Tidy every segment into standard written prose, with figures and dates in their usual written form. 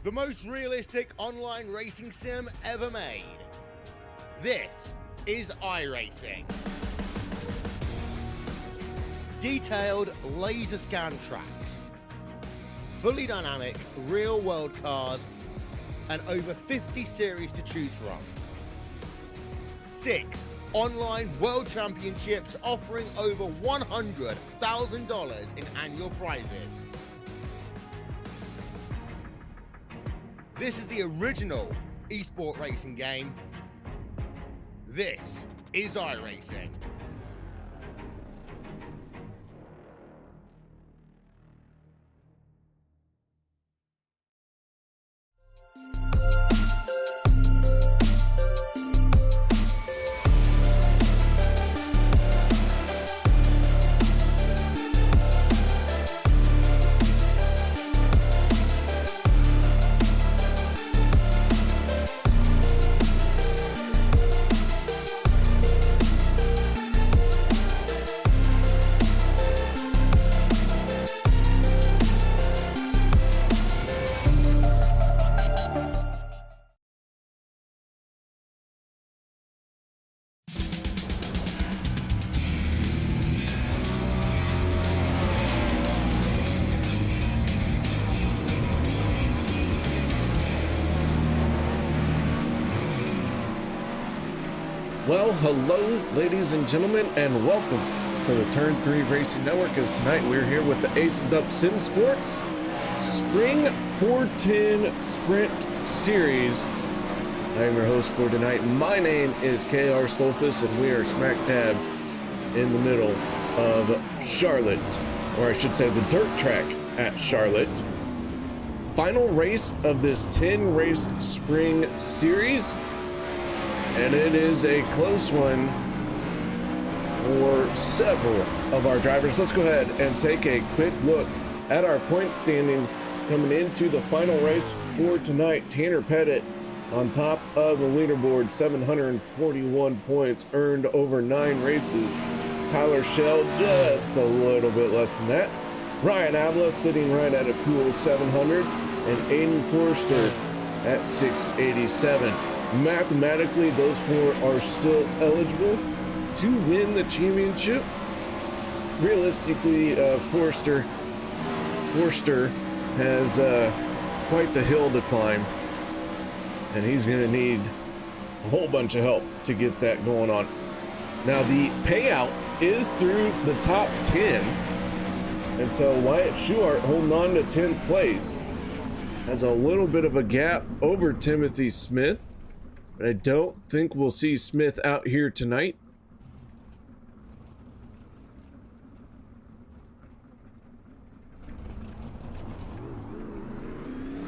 the most realistic online racing sim ever made. This is iRacing. Detailed laser scan tracks, fully dynamic real world cars, and over 50 series to choose from. 6 online world championships offering over $100,000 in annual prizes. This is the original esport racing game. This is iRacing. Well, hello, ladies and gentlemen, and welcome to the Turn 3 Racing Network. As tonight we're here with the Aces Up Sim Sports Spring 410 Sprint Series. I am your host for tonight. My name is KR Stolfus, and we are smack dab in the middle of Charlotte, or I should say the dirt track at Charlotte. Final race of this 10-race Spring Series. And it is a close one for several of our drivers. Let's go ahead and take a quick look at our point standings coming into the final race for tonight. Tanner Pettit on top of the leaderboard, 741 points earned over 9 races. Tyler Shell just a little bit less than that. Ryan Avila sitting right at a cool 700, and Aiden Forrester at 687. Mathematically, those 4 are still eligible to win the championship. Realistically, Forster has quite the hill to climb, and he's going to need a whole bunch of help to get that going on. Now, the payout is through the top 10, and so Wyatt Schuart holding on to 10th place has a little bit of a gap over Timothy Smith. But I don't think we'll see Smith out here tonight.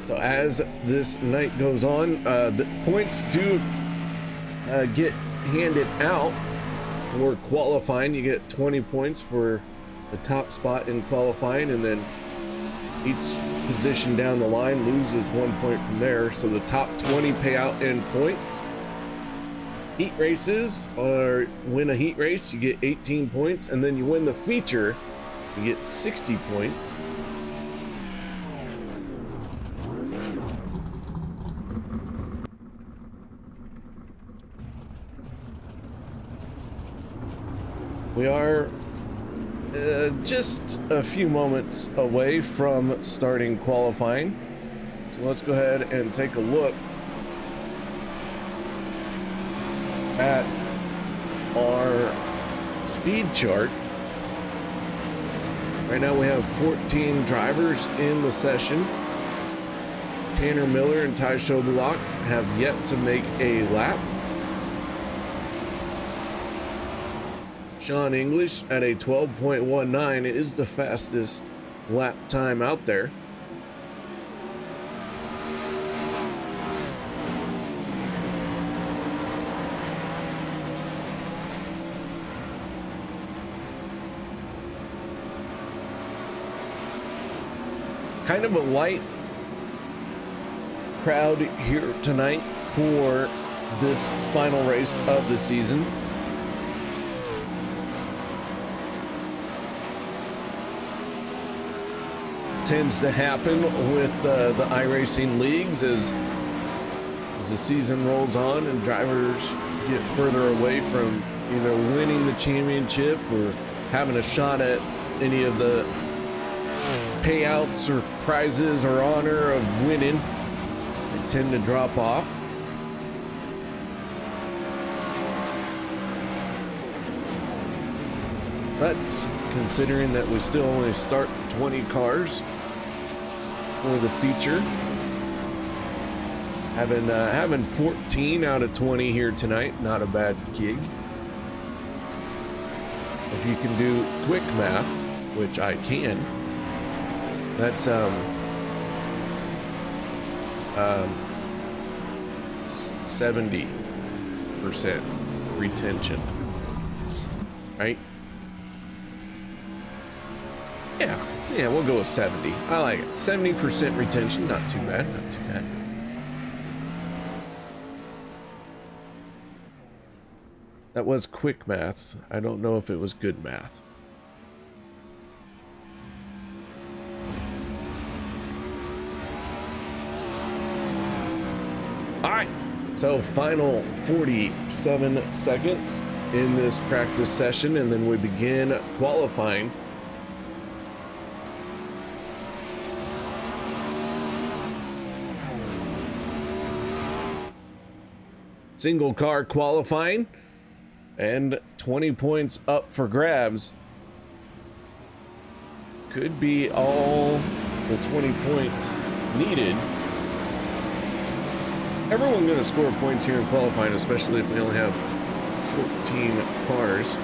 So as this night goes on, the points do get handed out for qualifying. You get 20 points for the top spot in qualifying, and then each position down the line loses 1 point from there. So the top 20 pay out in points. Heat races, or win a heat race, you get 18 points, and then you win the feature, you get 60 points. We are just a few moments away from starting qualifying. So let's go ahead and take a look at our speed chart. Right now we have 14 drivers in the session. Tanner Miller and Ty Schobelach have yet to make a lap. Sean English at a 12.19 is the fastest lap time out there. Kind of a light crowd here tonight for this final race of the season. tends to happen with the iRacing leagues as the season rolls on and drivers get further away from either winning the championship or having a shot at any of the payouts or prizes or honor of winning. They tend to drop off. But considering that we still only start 20 cars for the feature, having 14 out of 20 here tonight, not a bad gig. If you can do quick math, which I can, that's 70% retention, right? Yeah, we'll go with 70. I like it. 70% retention, not too bad, not too bad. That was quick math. I don't know if it was good math. All right, so final 47 seconds in this practice session, and then we begin qualifying. Single car qualifying. And 20 points up for grabs. Could be all the 20 points needed. Everyone gonna score points here in qualifying, especially if we only have 14 cars.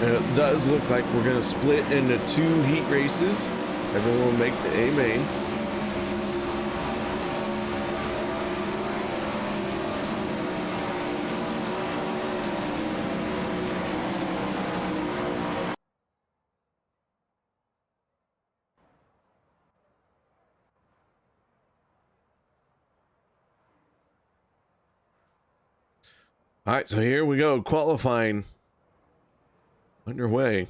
And it does look like we're going to split into 2 heat races. Everyone will make the A main. All right, so here we go, qualifying underway.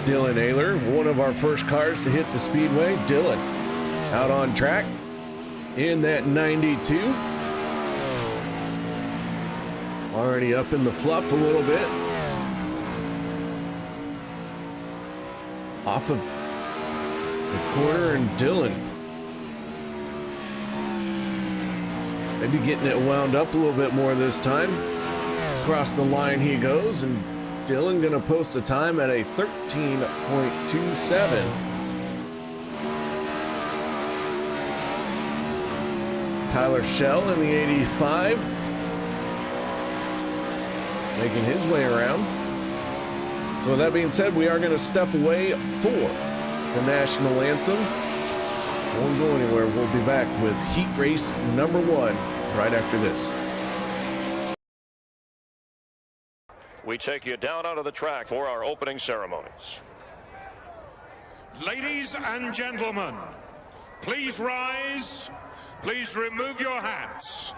Dylan Ayler, one of our first cars to hit the speedway. Dylan out on track in that 92. Already up in the fluff a little bit. Off of the corner, and Dylan maybe getting it wound up a little bit more this time. Across the line he goes, and Dylan gonna post a time at a 13.27. Tyler Schell in the 85. Making his way around. So with that being said, we are gonna step away for the national anthem. Won't go anywhere. We'll be back with heat race number 1 right after this. We take you down onto the track for our opening ceremonies. Ladies and gentlemen, please rise. Please remove your hats.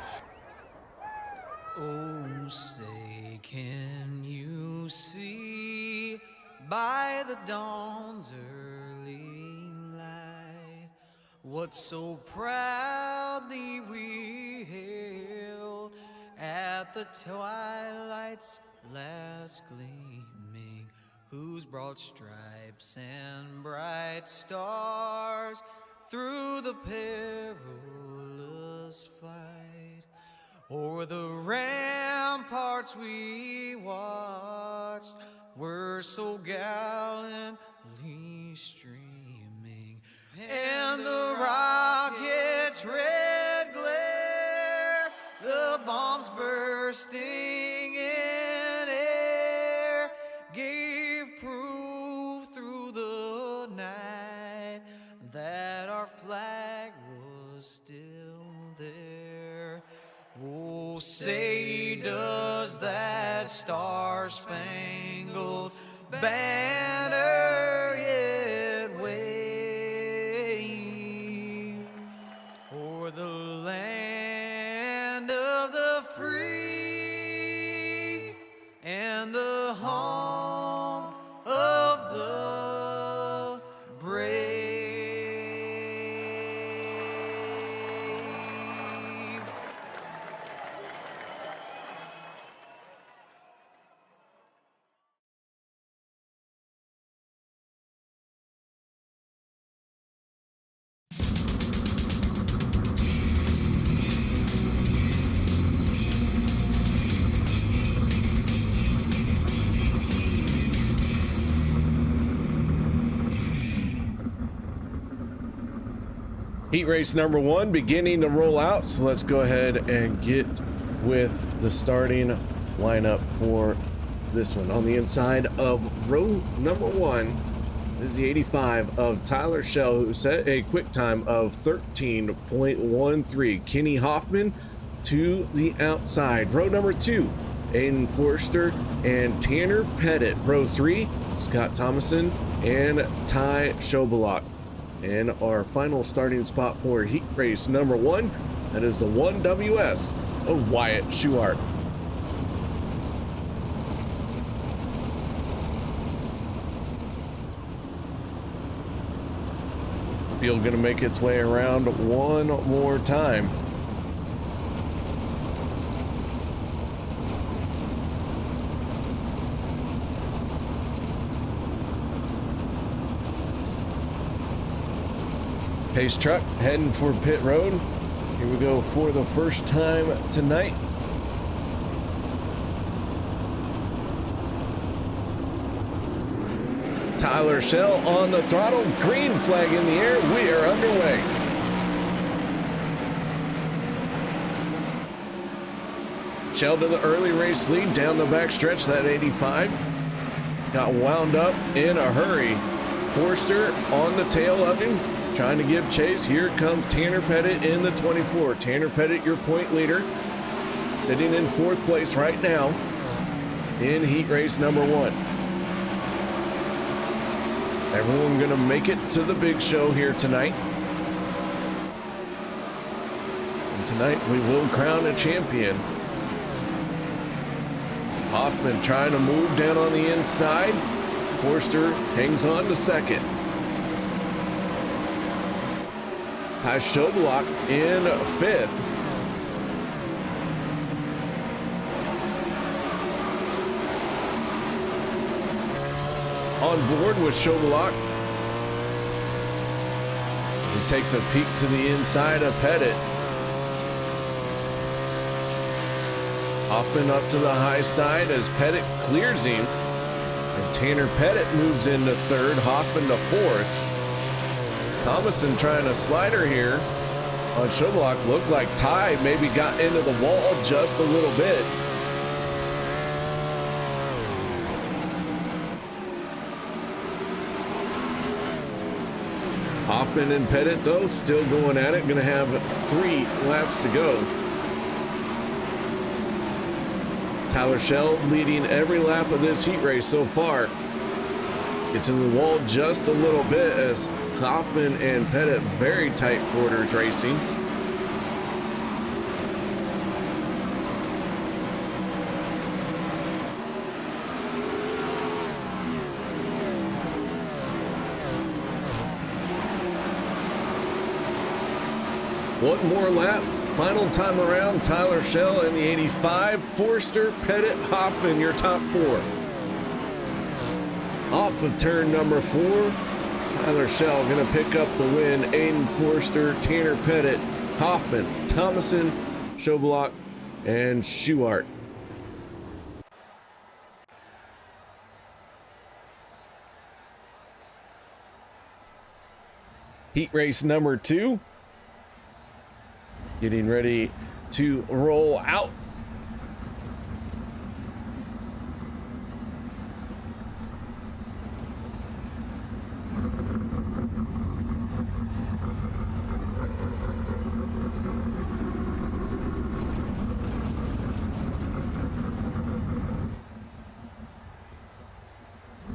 Oh, say, can you see by the dawn's early light what so proudly we hailed at the twilight's last gleaming, whose broad stripes and bright stars through the perilous fight o'er the ramparts we watched were so gallantly streaming, and the rocket's red glare, the bombs bursting in air, gave proof through the night that our flag was still there. Oh, say does that star-spangled banner yet wave Heat race number 1 beginning to roll out, so let's go ahead and get with the starting lineup for this one. On the inside of row number 1 is the 85 of Tyler Schell, who set a quick time of 13.13. Kenny Hoffman to the outside. Row number 2, Aiden Forster and Tanner Pettit. Row 3, Scott Thomason and Ty Schobelach. And our final starting spot for heat race number 1, that is the 1WS of Wyatt Schuart. Field gonna make its way around one more time. Pace truck heading for pit road. Here we go for the first time tonight. Tyler Schell on the throttle, green flag in the air, we are underway. Schell to the early race lead down the back stretch, that 85. Got wound up in a hurry. Forster on the tail of him, trying to give chase. Here comes Tanner Pettit in the 24. Tanner Pettit, your point leader, sitting in 4th place right now in heat race number 1. Everyone gonna make it to the big show here tonight. And tonight we will crown a champion. Hoffman trying to move down on the inside. Forster hangs on to 2nd. Ty Schobelach in 5th. On board with Schobelach as he takes a peek to the inside of Pettit. Hoffman up to the high side as Pettit clears him. And Tanner Pettit moves into 3rd, Hoffman to 4th. Thomason trying to slider here on Schobelach. Looked like Ty maybe got into the wall just a little bit. Hoffman and Pettit, though, still going at it. Going to have 3 laps to go. Tyler Schell leading every lap of this heat race so far. Gets in the wall just a little bit as Hoffman and Pettit, very tight quarters racing. One more lap, final time around. Tyler Schell in the 85, Forster, Pettit, Hoffman, your top 4. Off of turn number 4, Tyler Schell gonna pick up the win. Aiden Forster, Tanner Pettit, Hoffman, Thomason, Schobelach, and Schuart. Heat race number 2. Getting ready to roll out.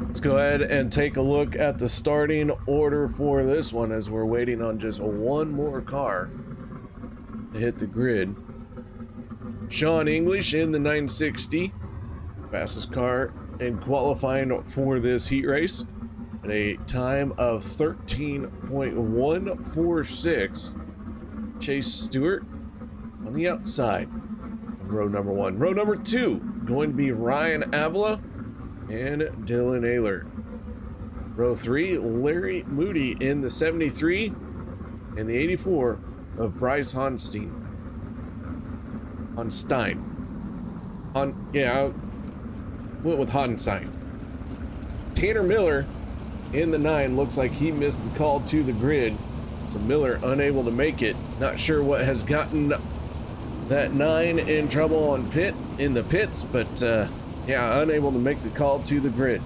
Let's go ahead and take a look at the starting order for this one as we're waiting on just one more car to hit the grid. Sean English in the 960, fastest car in qualifying for this heat race, at a time of 13.146. Chase Stewart on the outside of row number 1. Row number 2 going to be Ryan Avila and Dylan Ayler. Row 3, Larry Moody in the 73 and the 84 of Bryce Honstein. I went with Honstein. Tanner Miller in the 9, looks like he missed the call to the grid. So Miller unable to make it. Not sure what has gotten that 9 in trouble in the pits, but yeah, unable to make the call to the grid.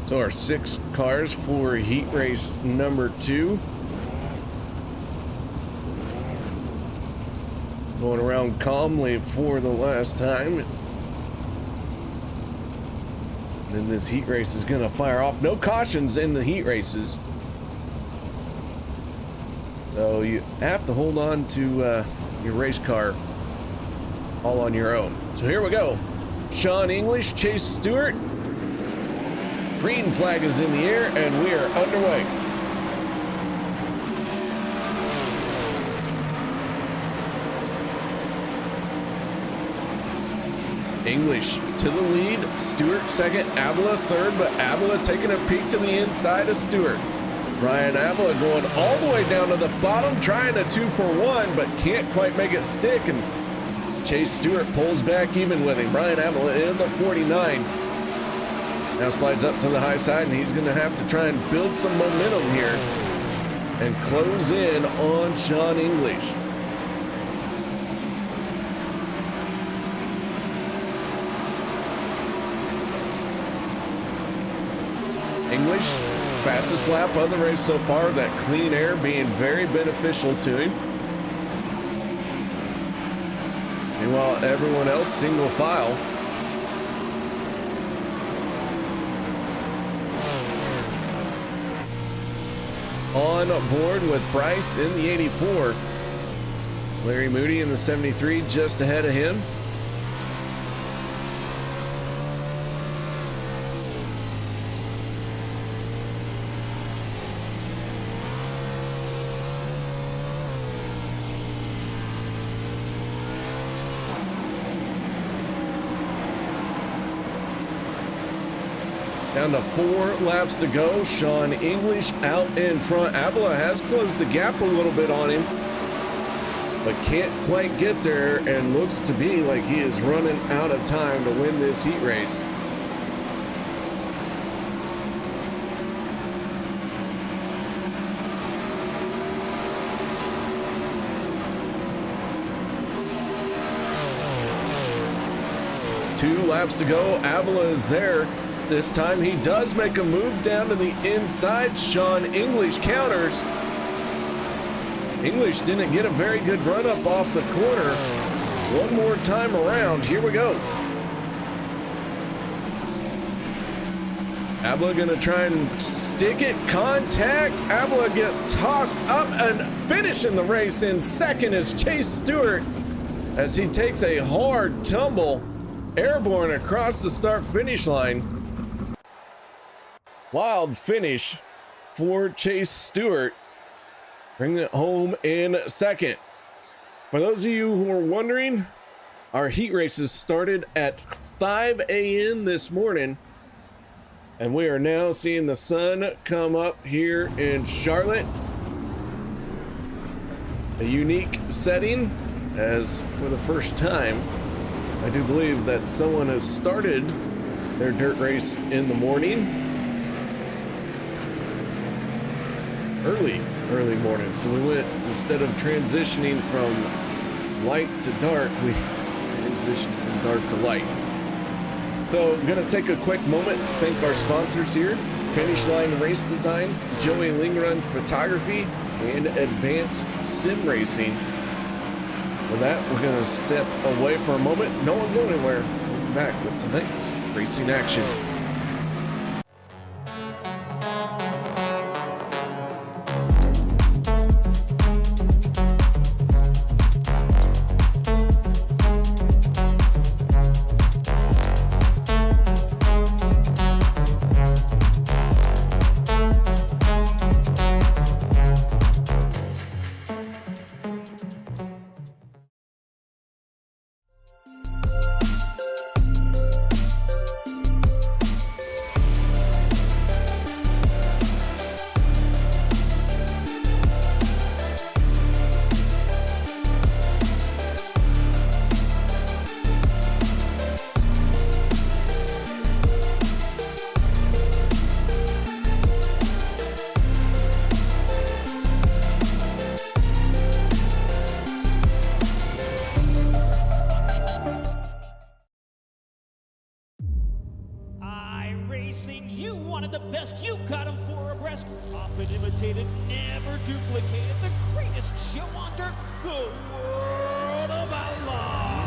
So our 6 cars for heat race number 2. Going around calmly for the last time. And then this heat race is going to fire off. No cautions in the heat races. So you have to hold on to your race car all on your own. So here we go. Sean English, Chase Stewart. Green flag is in the air, and we are underway. English to the lead, Stewart second, Avila third, but Avila taking a peek to the inside of Stewart. Brian Avila going all the way down to the bottom, trying a 2-for-1, but can't quite make it stick, and Chase Stewart pulls back even with him. Brian Avila in the 49. Now slides up to the high side, and he's going to have to try and build some momentum here and close in on Sean English. English, fastest lap of the race so far, that clean air being very beneficial to him. Meanwhile, everyone else single file. On board with Bryce in the 84. Larry Moody in the 73 just ahead of him. Down to 4 laps to go. Sean English out in front. Avila has closed the gap a little bit on him, but can't quite get there, and looks to be like he is running out of time to win this heat race. Two laps to go. Avila is there. This time he does make a move down to the inside. Sean English counters. English didn't get a very good run up off the corner. One more time around. Here we go. Avila gonna try and stick it. Contact. Avila get tossed up, and finishing the race in second is Chase Stewart as he takes a hard tumble airborne across the start-finish line. Wild finish for Chase Stewart, bringing it home in second. For those of you who are wondering, our heat races started at 5 a.m. this morning, and we are now seeing the sun come up here in Charlotte. A unique setting, as for the first time, I do believe that someone has started their dirt race in the morning. Early morning. So we went, instead of transitioning from light to dark, we transitioned from dark to light. So I'm gonna take a quick moment, thank our sponsors here: Finishline Race Designs, Joey Lingrun Photography, and Advanced Sim Racing. With that, we're gonna step away for a moment. No one go anywhere. We'll be back with tonight's racing action. You wanted the best, you got him 4 abreast. Often imitated, never duplicated. The greatest show on dirt, the World of Outlaw.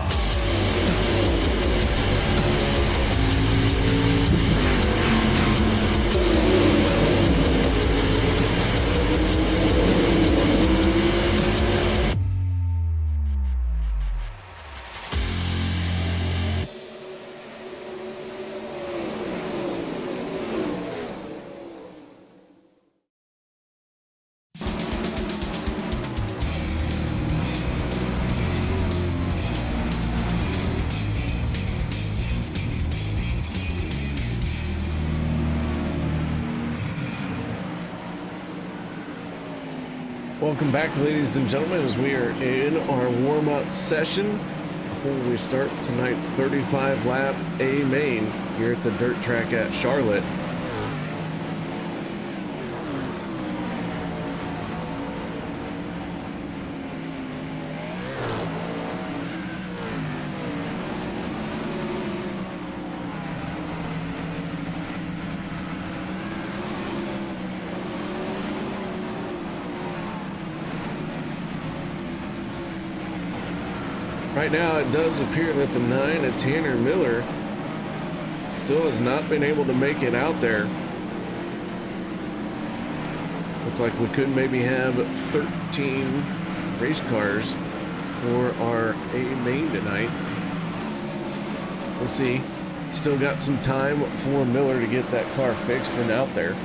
Welcome back, ladies and gentlemen, as we are in our warm-up session before we start tonight's 35-lap A main here at the dirt track at Charlotte. Right now, it does appear that the 9 of Tanner Miller still has not been able to make it out there. Looks like we could maybe have 13 race cars for our A main tonight. We'll see. Still got some time for Miller to get that car fixed and out there.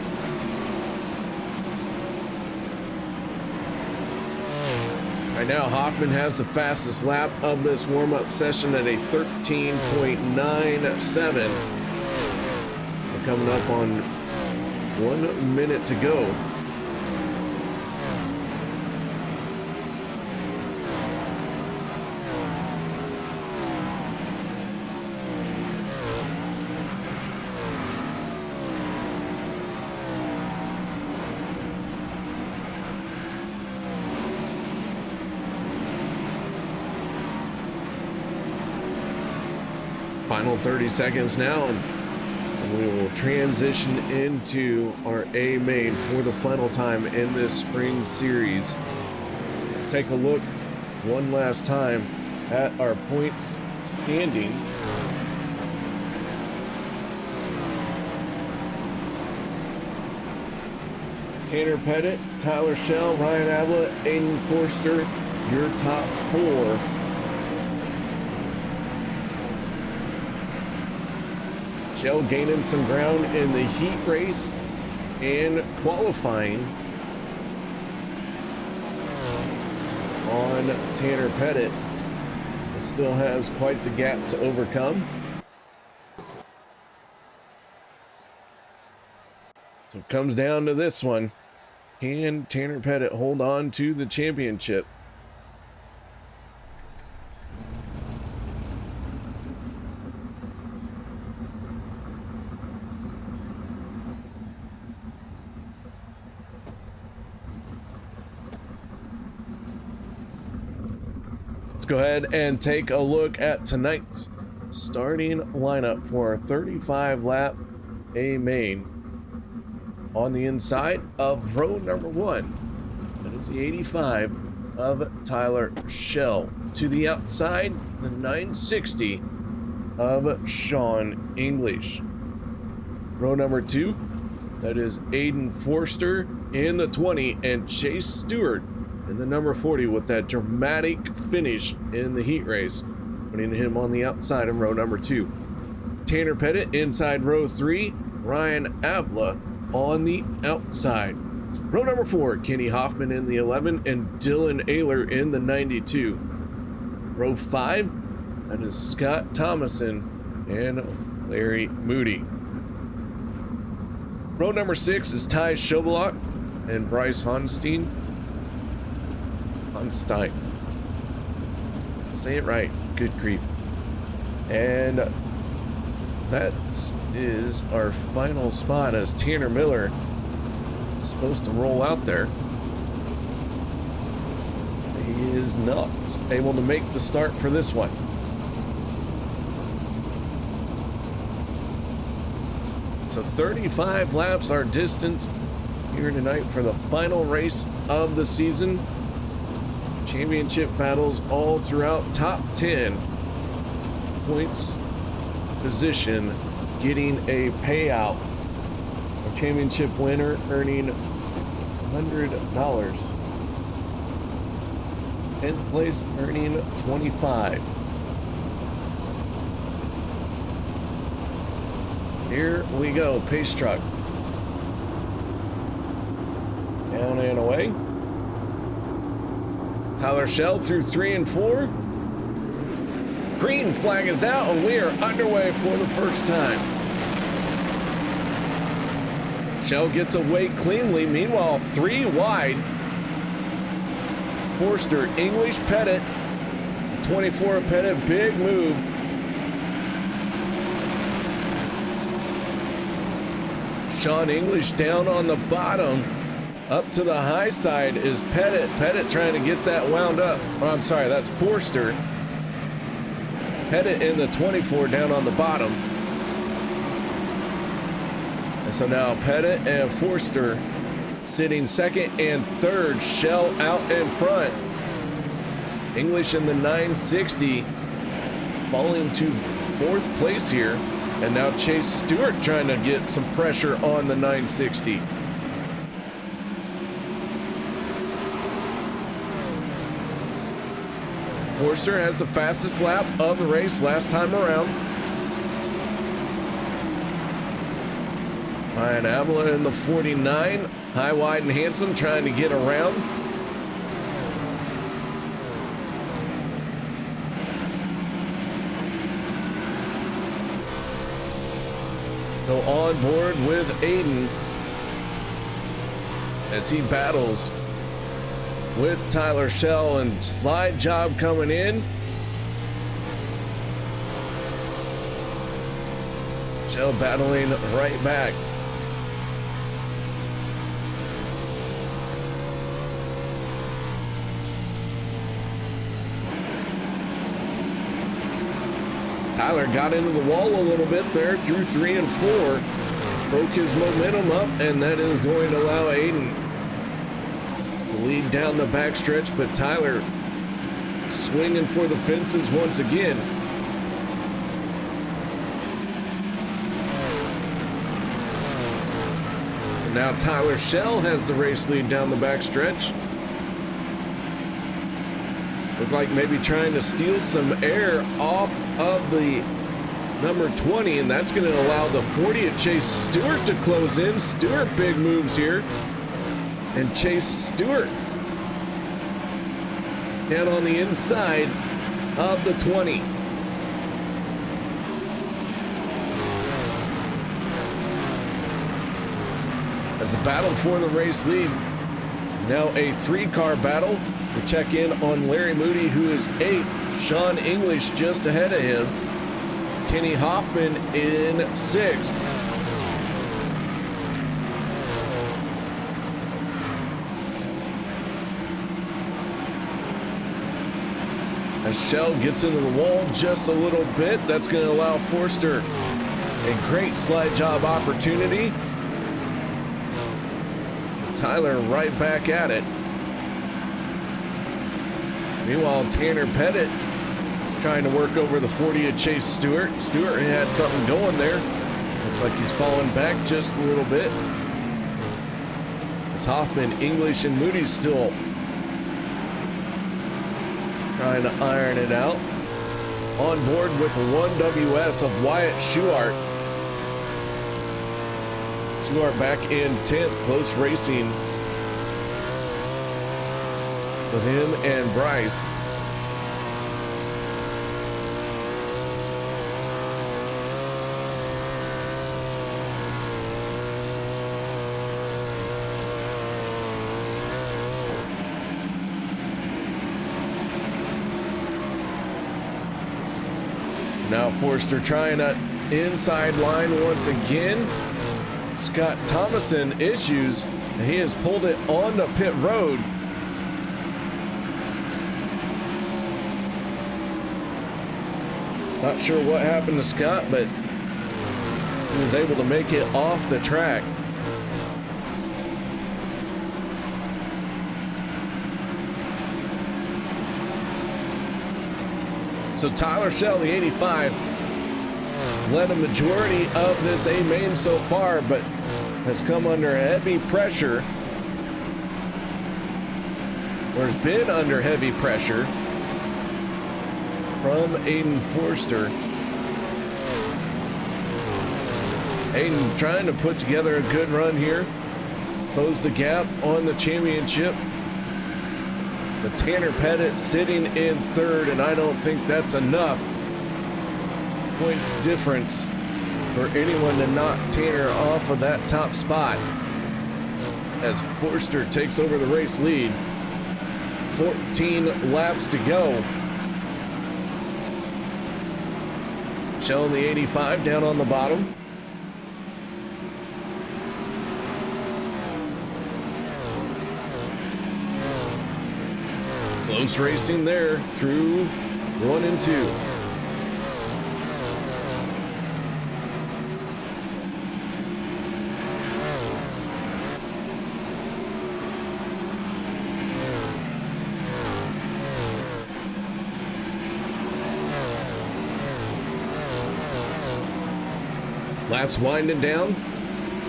Right now, Hoffman has the fastest lap of this warm-up session at a 13.97. We're coming up on 1 minute to go. Final 30 seconds now, and we will transition into our A main for the final time in this spring series. Let's take a look one last time at our points standings. Tanner Pettit, Tyler Schell, Ryan Avila, Aiden Forster, your top 4. Schell gaining some ground in the heat race and qualifying on Tanner Pettit. It still has quite the gap to overcome. So it comes down to this one. Can Tanner Pettit hold on to the championship? Go ahead and take a look at tonight's starting lineup for our 35-lap A main. On the inside of row number 1, that is the 85 of Tyler Schell. To the outside, the 960 of Sean English. Row number 2, that is Aiden Forster in the 20 and Chase Stewart in the number 40 with that dramatic finish in the heat race, putting him on the outside in row number 2. Tanner Pettit inside row 3, Ryan Avila on the outside. Row number 4, Kenny Hoffman in the 11 and Dylan Ayler in the 92. Row 5, that is Scott Thomason and Larry Moody. Row number 6 is Ty Schobelach and Bryce Honstein. Honstein. Say it right. Good grief. And that is our final spot as Tanner Miller is supposed to roll out there. He is not able to make the start for this one. So 35 laps our distance here tonight for the final race of the season. Championship battles all throughout. Top 10 points position getting a payout. Our championship winner earning $600. 10th place earning 25. Here we go, pace truck. Down and away. Tyler Shell through 3 and 4. Green flag is out and we are underway for the first time. Shell gets away cleanly. Meanwhile, 3 wide. Forster, English, Pettit. 24 Pettit, big move. Sean English down on the bottom. Up to the high side is Pettit. Pettit trying to get that wound up. Oh, I'm sorry, that's Forster. Pettit in the 24 down on the bottom. And so now Pettit and Forster sitting second and third. Shell out in front. English in the 960 falling to 4th place here. And now Chase Stewart trying to get some pressure on the 960. Forster has the fastest lap of the race last time around. Ryan Avila in the 49. High, wide, and handsome trying to get around. Go on board with Aiden as he battles with Tyler Shell, and slide job coming in. Shell battling right back. Tyler got into the wall a little bit there through 3 and 4. Broke his momentum up, and that is going to allow Aiden to lead down the backstretch, but Tyler swinging for the fences once again. So now Tyler Shell has the race lead down the backstretch. Look like maybe trying to steal some air off of the number 20, and that's going to allow the 40 of Chase Stewart to close in. Stewart big moves here. And Chase Stewart down on the inside of the 20. As the battle for the race lead is now a 3-car battle. We check in on Larry Moody, who is 8th. Sean English just ahead of him. Kenny Hoffman in 6th. As Shell gets into the wall just a little bit, that's going to allow Forster a great slide job opportunity. Tyler right back at it. Meanwhile, Tanner Pettit trying to work over the 40 of Chase Stewart. Stewart had something going there. Looks like he's falling back just a little bit. As Hoffman, English, and Moody still trying to iron it out. On board with the 1WS of Wyatt Schuart. Schuart back in 10th, close racing with him and Bryce. Now Forster trying to inside line once again. Scott Thomason issues, and he has pulled it onto pit road. Not sure what happened to Scott, but He was able to make it off the track. So Tyler Schell, the 85, led a majority of this A main so far, but has come under heavy pressure, or has been under heavy pressure from Aiden Forster. Aiden trying to put together a good run here, close the gap on the championship. But Tanner Pettit sitting in third, and I don't think that's enough points difference for anyone to knock Tanner off of that top spot as Forster takes over the race lead. 14 laps to go. Shell in the 85 down on the bottom. Close racing there through 1 and 2. Laps winding down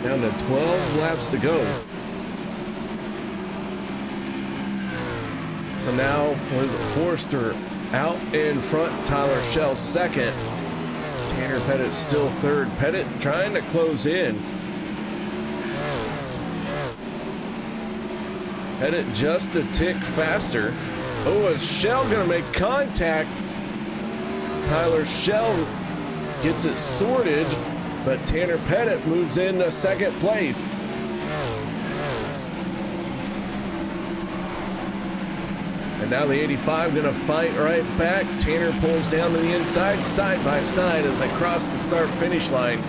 to 12 laps to go. So now with Forster out in front, Tyler Schell second, Tanner Pettit still third. Pettit trying to close in. Pettit just a tick faster. Oh, is Schell gonna make contact? Tyler Schell gets it sorted, but Tanner Pettit moves into second place. And now the 85 gonna fight right back. Tanner pulls down to the inside, side by side as they cross the start-finish line.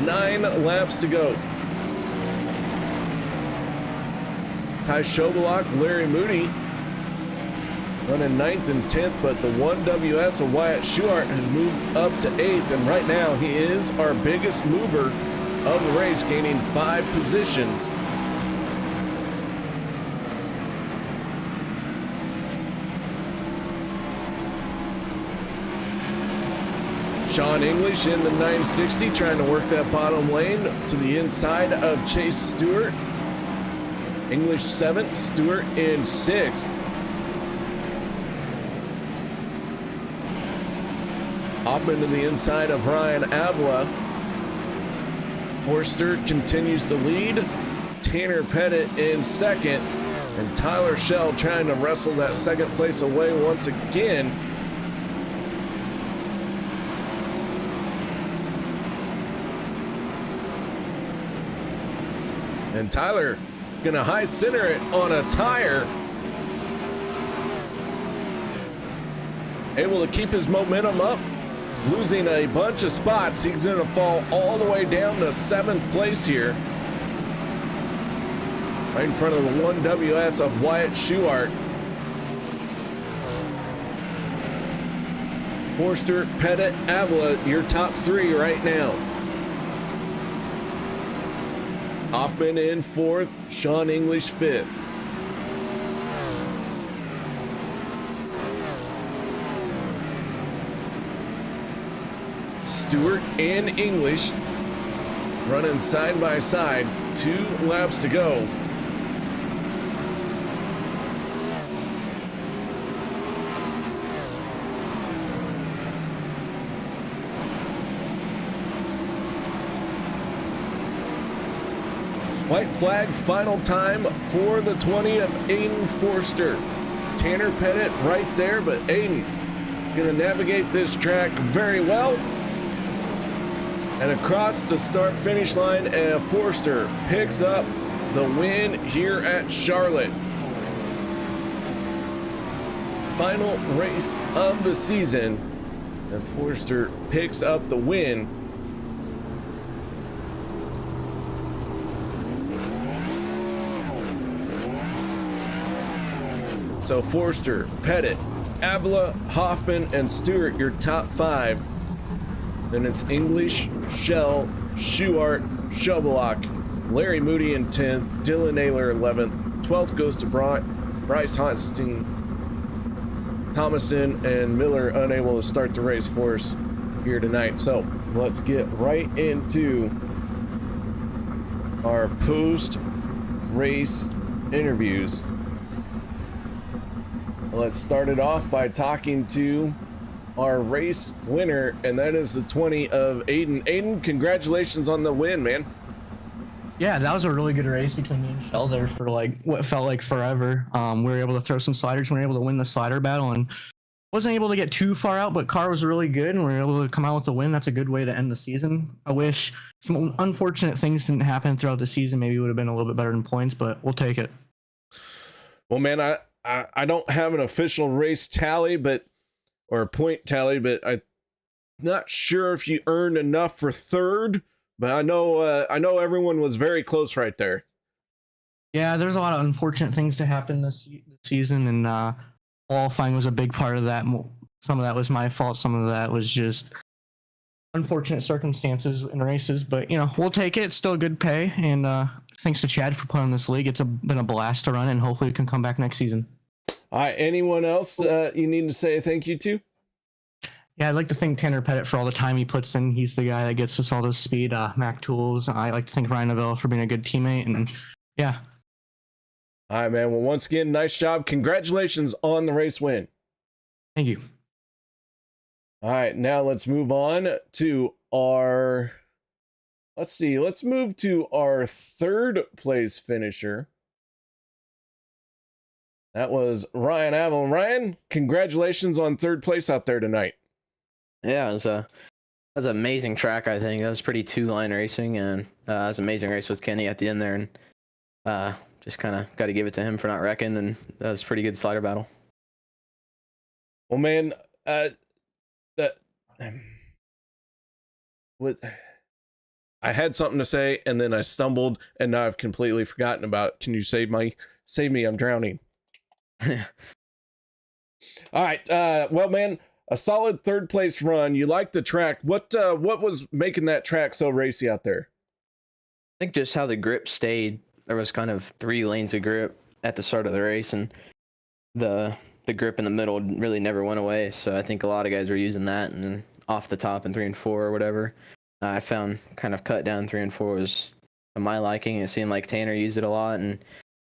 9 laps to go. Ty Schobelock, Larry Moody running 9th and 10th, but the 1WS of Wyatt Schuart has moved up to 8th, and right now he is our biggest mover of the race, gaining 5 positions. Sean English in the 960, trying to work that bottom lane to the inside of Chase Stewart. English 7th, Stewart in 6th. Hoffman to the inside of Ryan Avila. Forster continues to lead. Tanner Pettit in 2nd. And Tyler Schell trying to wrestle that 2nd place away once again. And Tyler gonna high center it on a tire. Able to keep his momentum up, losing a bunch of spots. He's gonna fall all the way down to 7th place here. Right in front of the 1WS of Wyatt Schuart. Forster, Pettit, Avila, your top 3 right now. Hoffman in 4th, Sean English 5th. Stewart and English running side by side, 2 laps to go. White flag, final time for the 20 of Aiden Forster. Tanner Pettit right there, but Aiden gonna navigate this track very well. And across the start-finish line, and Forster picks up the win here at Charlotte. Final race of the season, and Forster picks up the win. So Forster, Pettit, Avila, Hoffman, and Stewart, your top 5. Then it's English, Schell, Schuart, Shovellock, Larry Moody in 10th, Dylan Naylor 11th, 12th goes to Bryce Hotstein, Thomason, and Miller unable to start the race for us here tonight. So let's get right into our post-race interviews. Let's start it off by talking to our race winner, and that is the 20 of Aiden. Aiden, congratulations on the win, man. Yeah, that was a really good race between me and Shell there for like what felt like forever. We were able to throw some sliders. We were able to win the slider battle and wasn't able to get too far out, but car was really good and we were able to come out with a win. That's a good way to end the season. I wish some unfortunate things didn't happen throughout the season. Maybe it would have been a little bit better in points, but we'll take it. Well, man, I don't have an official race tally, or point tally, but I'm not sure if you earned enough for third, but I know everyone was very close right there. Yeah, there's a lot of unfortunate things to happen this season, and qualifying was a big part of that. Some of that was my fault. Some of that was just unfortunate circumstances in races, but we'll take it. It's still a good pay, and thanks to Chad for putting on this league. It's been a blast to run, and hopefully we can come back next season. All right, anyone else you need to say thank you to? Yeah, I'd like to thank Tanner Pettit for all the time he puts in. He's the guy that gets us all this speed. Mac Tools. I like to thank Ryan Novella for being a good teammate, and yeah. All right, man. Well, once again, nice job. Congratulations on the race win. Thank you. All right, now let's move on to our. Let's move to our third place finisher. That was Ryan Avil. Ryan, congratulations on third place out there tonight. Yeah, that was an amazing track, I think. That was pretty two-line racing, and it was an amazing race with Kenny at the end there, and just kind of got to give it to him for not wrecking, and that was a pretty good slider battle. Well, man, what I had something to say, and then I stumbled, and now I've completely forgotten about it. Can you save me? I'm drowning. All right. Well, man, a solid third place run. You liked the track. What was making that track so racy out there? I think just how the grip stayed. There was kind of 3 lanes of grip at the start of the race, and the grip in the middle really never went away. So I think a lot of guys were using that, and then off the top in 3 and 4 or whatever. I found kind of cut down 3 and 4 was to my liking. It seemed like Tanner used it a lot, and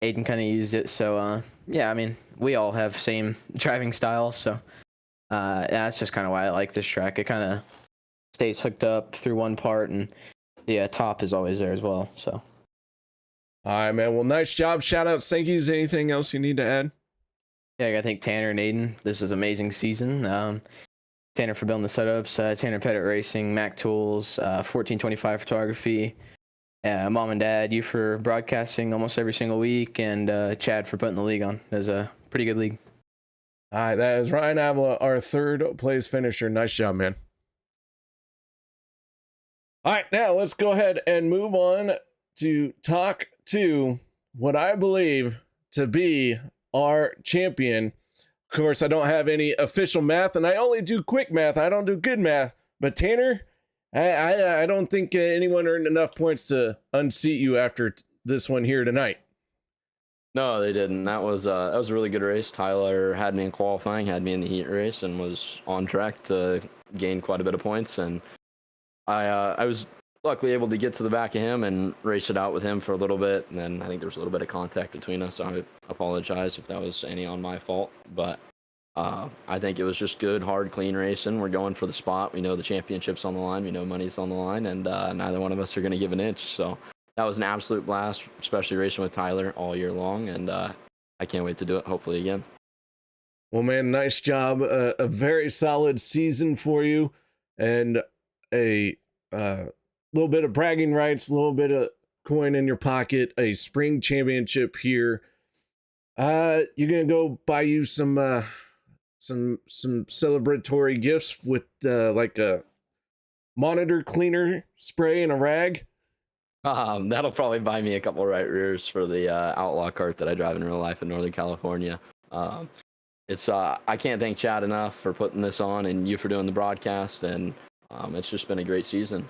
Aiden kind of used it. So yeah, I mean, we all have same driving style, so that's just kind of why I like this track. It kind of stays hooked up through one part, and the top is always there as well. So all right, man. Well, nice job. Shout out, thank yous. Anything else you need to add? Yeah, I gotta thank Tanner and Aiden. This is an amazing season. Tanner for building the setups, Tanner Pettit Racing, Mac Tools, 1425 Photography, Mom and Dad, you for broadcasting almost every single week, and Chad for putting the league on. It was a pretty good league. All right, that is Ryan Avila, our third place finisher. Nice job, man. All right, now let's go ahead and move on to talk to what I believe to be our champion. Of course, I don't have any official math, and I only do quick math. I don't do good math. But Tanner, I don't think anyone earned enough points to unseat you after this one here tonight. No, they didn't. That was a really good race. Tyler had me in qualifying, had me in the heat race, and was on track to gain quite a bit of points. And I was luckily able to get to the back of him and race it out with him for a little bit. And then I think there was a little bit of contact between us. So I apologize if that was any on my fault. But I think it was just good, hard, clean racing. We're going for the spot. We know the championship's on the line. We know money's on the line. And neither one of us are going to give an inch. So that was an absolute blast, especially racing with Tyler all year long. And I can't wait to do it, hopefully, again. Well, man, nice job. A very solid season for you. And a little bit of bragging rights, a little bit of coin in your pocket, a spring championship here. You're going to go buy you some celebratory gifts with like a monitor cleaner spray and a rag. That'll probably buy me a couple right rears for the Outlaw cart that I drive in real life in Northern California. It's I can't thank Chad enough for putting this on and you for doing the broadcast, and it's just been a great season.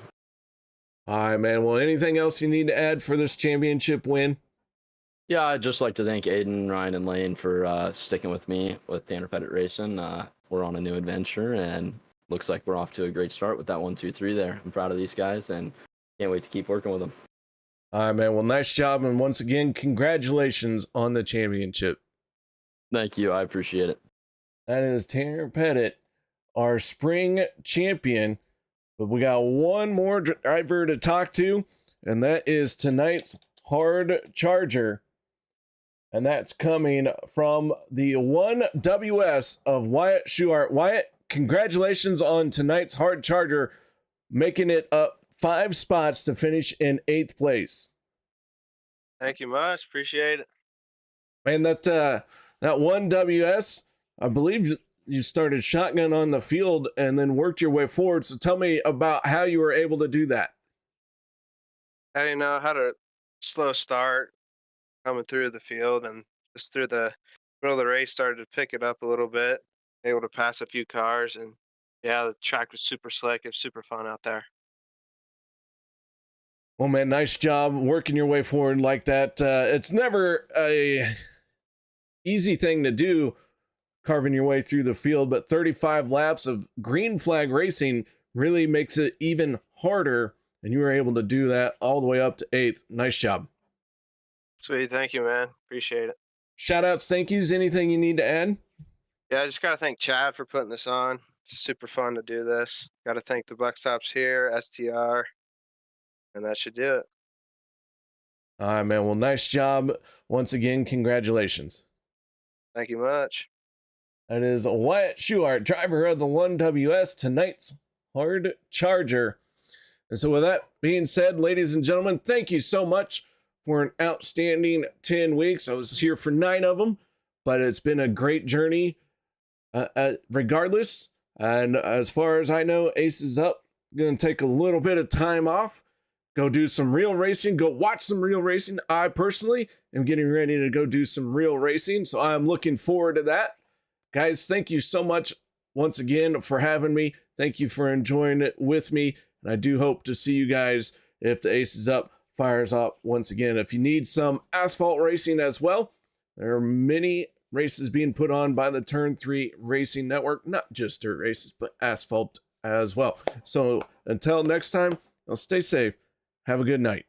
All right, man. Well, anything else you need to add for this championship win? Yeah, I'd just like to thank Aiden, Ryan, and Lane for sticking with me with Tanner Pettit Racing. We're on a new adventure, and looks like we're off to a great start with that 1, 2, 3 there. I'm proud of these guys, and can't wait to keep working with them. All right, man. Well, nice job, and once again, congratulations on the championship. Thank you. I appreciate it. That is Tanner Pettit, our spring champion. But we got one more driver to talk to, and that is tonight's hard charger. And that's coming from the 1WS of Wyatt Schuart. Wyatt, congratulations on tonight's hard charger, making it up 5 spots to finish in 8th place. Thank you much. Appreciate it. Man, that 1WS, I believe you started shotgun on the field and then worked your way forward. So tell me about how you were able to do that. I had a slow start coming through the field, and just through the middle of the race started to pick it up a little bit, able to pass a few cars, and yeah, the track was super slick. It was super fun out there. Well, man, nice job working your way forward like that. It's never a easy thing to do, carving your way through the field, but 35 laps of green flag racing really makes it even harder, and you were able to do that all the way up to 8th. Nice job. Sweet. Thank you, man. Appreciate it. Shout outs, thank yous, anything you need to add? Yeah, I just got to thank Chad for putting this on. It's super fun to do this. Got to thank the Buck Stops here, STR, and that should do it. All right, man. Well, nice job. Once again, congratulations. Thank you much. That is Wyatt Schuart, driver of the 1WS, tonight's hard charger. And so with that being said, ladies and gentlemen, thank you so much for an outstanding 10 weeks. I was here for 9 of them, but it's been a great journey regardless. And as far as I know, Ace is up. Going to take a little bit of time off, go do some real racing, go watch some real racing. I personally am getting ready to go do some real racing, so I'm looking forward to that. Guys, thank you so much once again for having me. Thank you for enjoying it with me. And I do hope to see you guys if the Ace is up, fires up once again. If you need some asphalt racing as well, there are many races being put on by the Turn 3 Racing Network, not just dirt races, but asphalt as well. So until next time, stay safe. Have a good night.